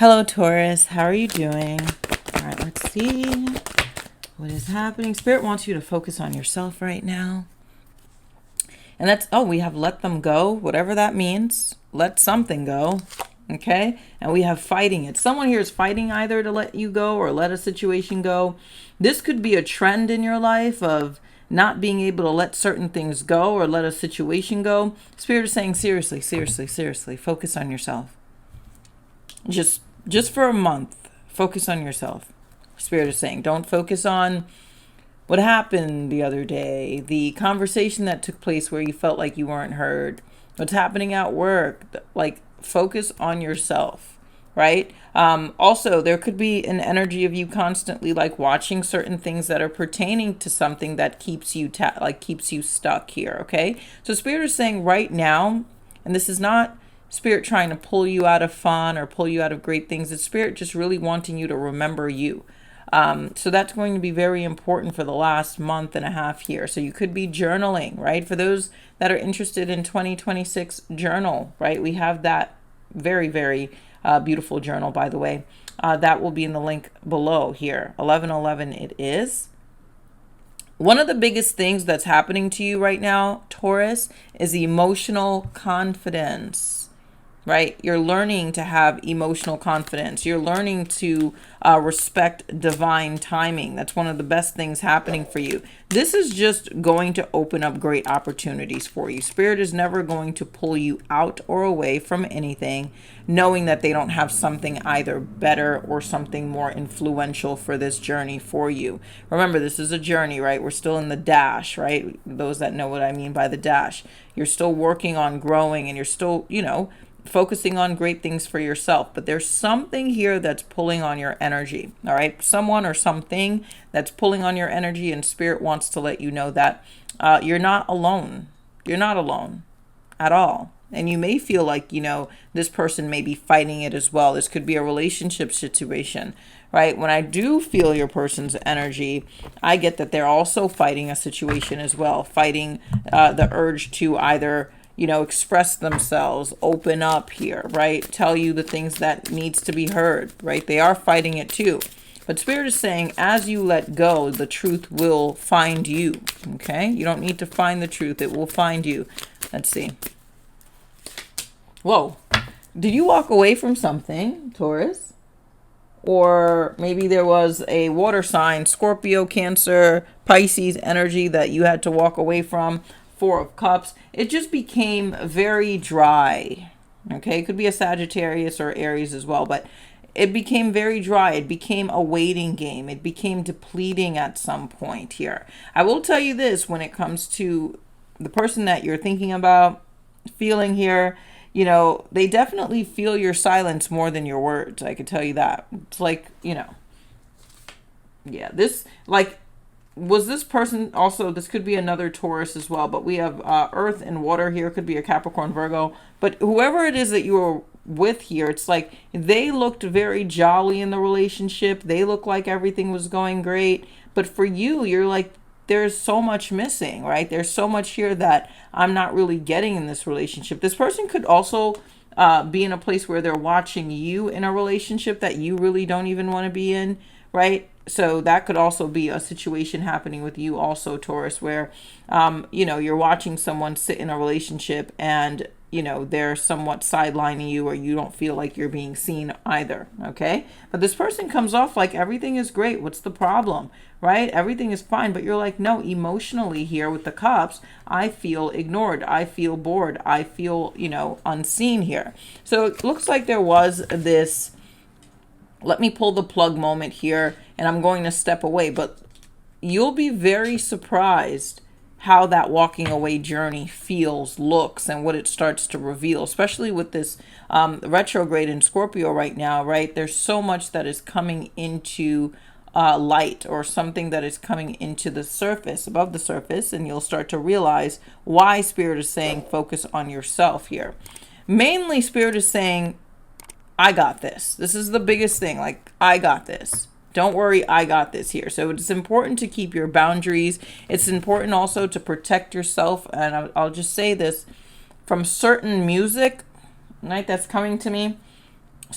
Hello, Taurus. How are you doing? All right, let's see what is happening. Spirit wants you to focus on yourself right now. And that's, oh, we have let them go, whatever that means. Let something go. Okay. And we have fighting it. Someone here is fighting either to let you go or let a situation go. This could be a trend in your life of not being able to let certain things go or let a situation go. Spirit is saying, seriously, seriously, seriously, focus on yourself. Just for a month, focus on yourself. Spirit is saying, don't focus on what happened the other day, the conversation that took place where you felt like you weren't heard, what's happening at work. Like, focus on yourself, right? Also, there could be an energy of you constantly like watching certain things that are pertaining to something that keeps you keeps you stuck here. Okay, so Spirit is saying right now, and this is not Spirit trying to pull you out of fun or pull you out of great things. It's Spirit just really wanting you to remember you. So that's going to be very important for the last month and a half here. So you could be journaling, right? For those that are interested in 2026 journal, right? We have that very, very beautiful journal, by the way. That will be in the link below here. 1111 it is. One of the biggest things that's happening to you right now, Taurus, is emotional confidence. Right? You're learning to have emotional confidence. You're learning to respect divine timing. That's one of the best things happening for you. This is just going to open up great opportunities for you. Spirit is never going to pull you out or away from anything, knowing that they don't have something either better or something more influential for this journey for you. Remember, this is a journey, right? We're still in the dash, right? Those that know what I mean by the dash. You're still working on growing and you're still, focusing on great things for yourself, but there's something here that's pulling on your energy. All right, someone or something that's pulling on your energy, and Spirit wants to let you know that you're not alone. You're not alone at all. And you may feel like, this person may be fighting it as well. This could be a relationship situation, right? When I do feel your person's energy, I get that they're also fighting a situation as well, fighting the urge to either express themselves, open up here, right? Tell you the things that needs to be heard, right? They are fighting it too. But Spirit is saying, as you let go, the truth will find you, okay? You don't need to find the truth. It will find you. Let's see. Whoa. Did you walk away from something, Taurus? Or maybe there was a water sign, Scorpio, Cancer, Pisces energy that you had to walk away from. Four of Cups. It just became very dry. Okay, it could be a Sagittarius or Aries as well, but it became very dry. It became a waiting game. It became depleting at some point here. I will tell you this, when it comes to the person that you're thinking about, feeling here, they definitely feel your silence more than your words. I can tell you that. It's like, this, like, was this person also, this could be another Taurus as well, but we have earth and water here. Could be a Capricorn, Virgo, but whoever it is that you were with here, it's like they looked very jolly in the relationship. They looked like everything was going great, but for you, you're like, there's so much missing, right? There's so much here that I'm not really getting in this relationship. This person could also be in a place where they're watching you in a relationship that you really don't even want to be in, right? So that could also be a situation happening with you also, Taurus, where, you're watching someone sit in a relationship and, they're somewhat sidelining you, or you don't feel like you're being seen either. Okay. But this person comes off like everything is great. What's the problem? Right? Everything is fine. But you're like, no, emotionally here with the Cups, I feel ignored. I feel bored. I feel, unseen here. So it looks like there was this, let me pull the plug moment here, and I'm going to step away, but you'll be very surprised how that walking away journey feels, looks, and what it starts to reveal, especially with this retrograde in Scorpio right now, right? There's so much that is coming into light, or something that is coming into the surface, above the surface, and you'll start to realize why Spirit is saying focus on yourself here. Mainly, Spirit is saying, I got this. This is the biggest thing. Like, I got this. Don't worry, I got this here. So it's important to keep your boundaries. It's important also to protect yourself. And I'll just say this, from certain music, right, that's coming to me,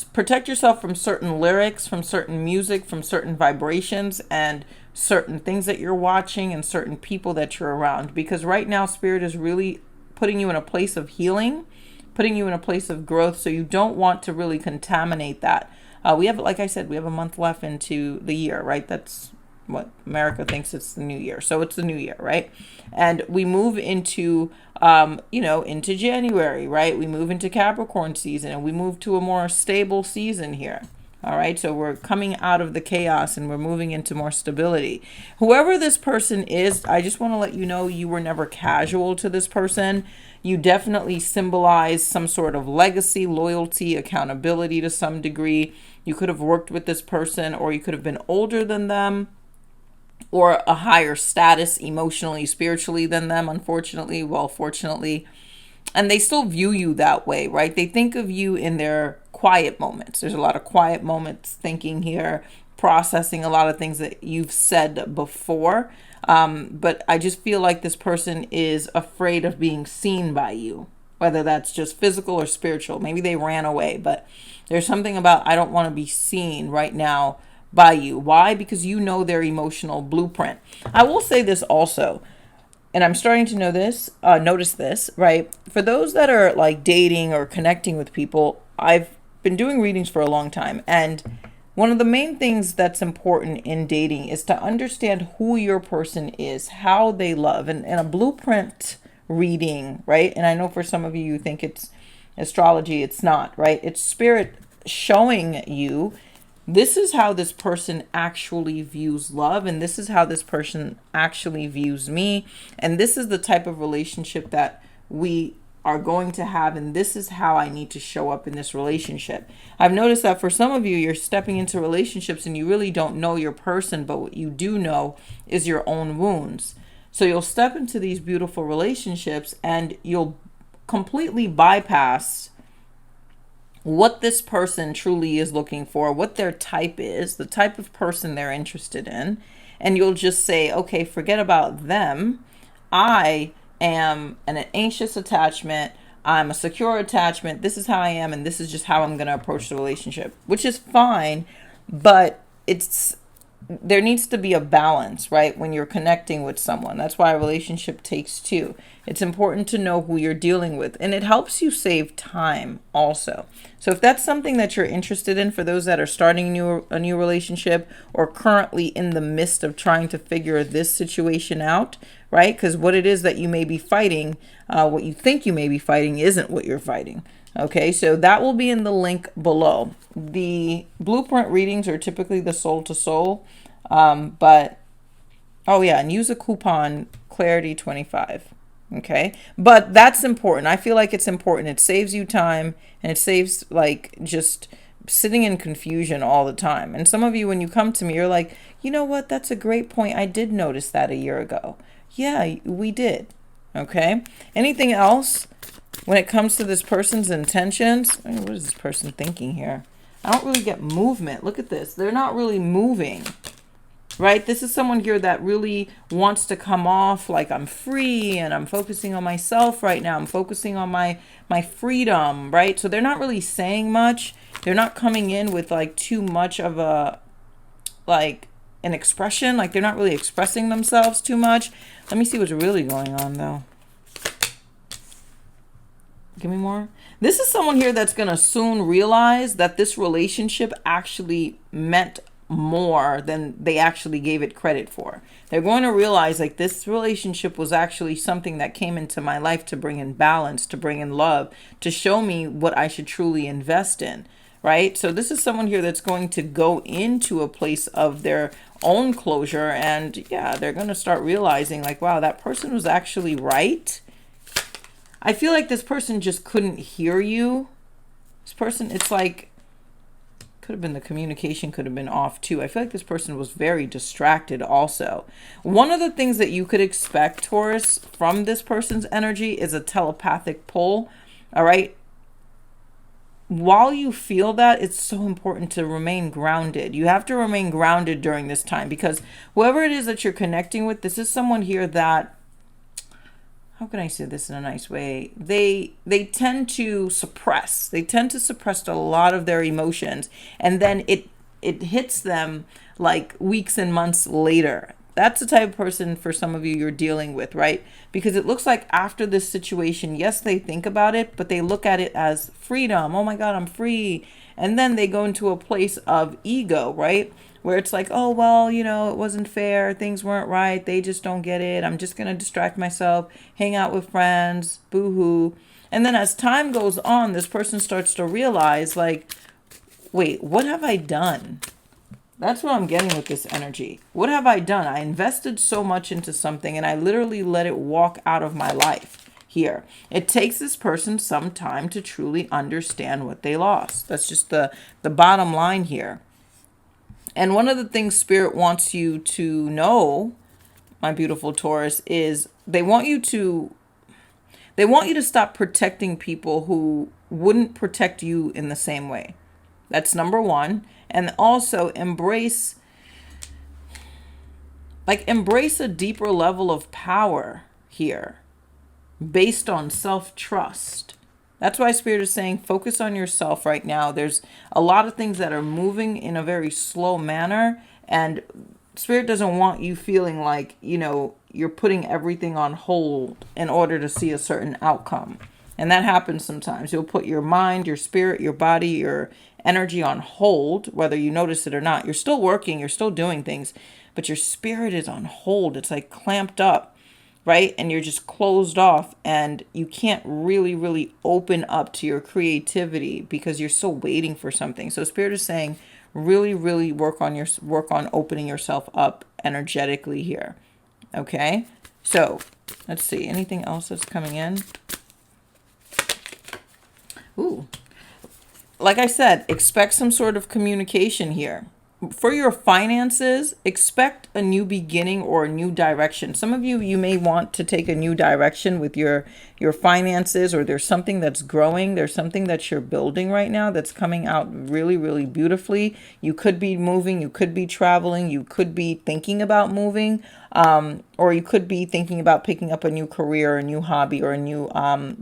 Protect yourself from certain lyrics, from certain music, from certain vibrations, and certain things that you're watching and certain people that you're around. Because right now, Spirit is really putting you in a place of healing, putting you in a place of growth. So you don't want to really contaminate that. We have, like I said, we have a month left into the year, right? That's what America thinks it's the new year. So it's the new year, right? And we move into, into January, right? We move into Capricorn season and we move to a more stable season here. All right. So we're coming out of the chaos and we're moving into more stability. Whoever this person is, I just want to let you know you were never casual to this person. You definitely symbolize some sort of legacy, loyalty, accountability to some degree. You could have worked with this person, or you could have been older than them, or a higher status emotionally, spiritually than them, unfortunately, well, fortunately. And they still view you that way, right? They think of you in their quiet moments. There's a lot of quiet moments thinking here, processing a lot of things that you've said before. But I just feel like this person is afraid of being seen by you, whether that's just physical or spiritual. Maybe they ran away, but there's something about, I don't want to be seen right now by you. Why? Because you know their emotional blueprint. I will say this also, and I'm starting to notice this, right? For those that are like dating or connecting with people, I've been doing readings for a long time. And one of the main things that's important in dating is to understand who your person is, how they love, and a blueprint reading, right? And I know for some of you, you think it's astrology. It's not, right? It's spirit showing you this is how this person actually views love, and this is how this person actually views me, and this is the type of relationship that we are going to have, and this is how I need to show up in this relationship. I've noticed that for some of you, you're stepping into relationships and you really don't know your person, but what you do know is your own wounds. So you'll step into these beautiful relationships and you'll completely bypass what this person truly is looking for, what their type is, the type of person they're interested in. And you'll just say, okay, forget about them. I am an anxious attachment. I'm a secure attachment. This is how I am. And this is just how I'm going to approach the relationship, which is fine. But there needs to be a balance, right? When you're connecting with someone. That's why a relationship takes two. It's important to know who you're dealing with, and it helps you save time also. So if that's something that you're interested in, for those that are starting a new relationship or currently in the midst of trying to figure this situation out, right? Because what it is that you may be fighting, what you think you may be fighting isn't what you're fighting. Okay, so that will be in the link below. The blueprint readings are typically the soul to soul, but oh yeah, and use a coupon Clarity25. Okay, but that's important. I feel like it's important. It saves you time, and it saves like just sitting in confusion all the time. And some of you, when you come to me, you're like, you know what? That's a great point. I did notice that a year ago. Yeah, we did. Okay. Anything else? When it comes to this person's intentions, what is this person thinking here? I don't really get movement. Look at this. They're not really moving, right? This is someone here that really wants to come off like I'm free and I'm focusing on myself right now. I'm focusing on my freedom, right? So they're not really saying much. They're not coming in with like too much of an expression. Like they're not really expressing themselves too much. Let me see what's really going on though. Give me more. This is someone here that's going to soon realize that this relationship actually meant more than they actually gave it credit for. They're going to realize like this relationship was actually something that came into my life to bring in balance, to bring in love, to show me what I should truly invest in, right? So this is someone here that's going to go into a place of their own closure, and yeah, they're going to start realizing like, wow, that person was actually right. I feel like this person just couldn't hear you. This person, it's like, could have been the communication could have been off too. I feel like this person was very distracted also. One of the things that you could expect, Taurus, from this person's energy is a telepathic pull. All right. While you feel that, it's so important to remain grounded. You have to remain grounded during this time, because whoever it is that you're connecting with, this is someone here that how can I say this in a nice way? They tend to suppress. They tend to suppress a lot of their emotions, and then it hits them like weeks and months later. That's the type of person for some of you you're dealing with, right? Because it looks like after this situation, yes, they think about it, but they look at it as freedom. Oh my God, I'm free. And then they go into a place of ego, right? Where it's like, oh, well, it wasn't fair. Things weren't right. They just don't get it. I'm just going to distract myself, hang out with friends, boo hoo. And then as time goes on, this person starts to realize, like, wait, what have I done? That's what I'm getting with this energy. What have I done? I invested so much into something and I literally let it walk out of my life here. It takes this person some time to truly understand what they lost. That's just the bottom line here. And one of the things Spirit wants you to know, my beautiful Taurus, is they want you to stop protecting people who wouldn't protect you in the same way. That's number one. And also embrace a deeper level of power here based on self-trust. That's why Spirit is saying focus on yourself right now. There's a lot of things that are moving in a very slow manner, and Spirit doesn't want you feeling like, you're putting everything on hold in order to see a certain outcome. And that happens sometimes. You'll put your mind, your spirit, your body, your energy on hold, whether you notice it or not. You're still working, you're still doing things, but your spirit is on hold. It's like clamped up, right? And you're just closed off, and you can't really, really open up to your creativity because you're still waiting for something. So Spirit is saying, really, really work on opening yourself up energetically here. Okay? So let's see. Anything else that's coming in? Ooh. Like I said, expect some sort of communication here. For your finances, expect a new beginning or a new direction. Some of you may want to take a new direction with your finances, or there's something that's growing. There's something that you're building right now that's coming out really, really beautifully. You could be moving, you could be traveling, you could be thinking about moving, or you could be thinking about picking up a new career, a new hobby, or a new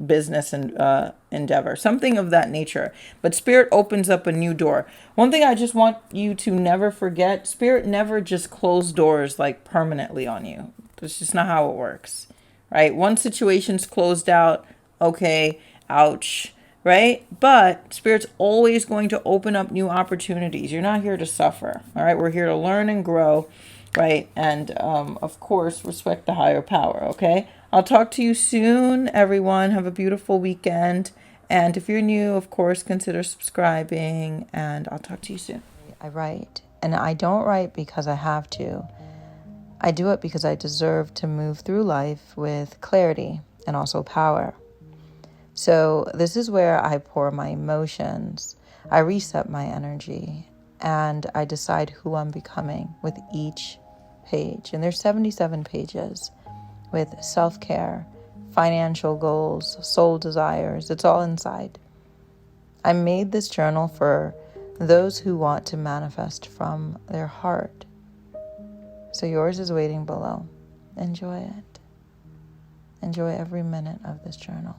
business and endeavor, something of that nature. But Spirit opens up a new door. One thing I just want you to never forget, Spirit never just closed doors like permanently on you. That's just not how it works, right? One situation's closed out, okay, ouch, right? But Spirit's always going to open up new opportunities. You're not here to suffer, all right? We're here to learn and grow, right? And of course, respect the higher power, okay? I'll talk to you soon, everyone. Have a beautiful weekend. And if you're new, of course, consider subscribing, and I'll talk to you soon. I write, and I don't write because I have to. I do it because I deserve to move through life with clarity and also power. So this is where I pour my emotions, I reset my energy, and I decide who I'm becoming with each page. And there's 77 pages with self-care, financial goals, soul desires. It's all inside. I made this journal for those who want to manifest from their heart. So yours is waiting below. Enjoy it. Enjoy every minute of this journal.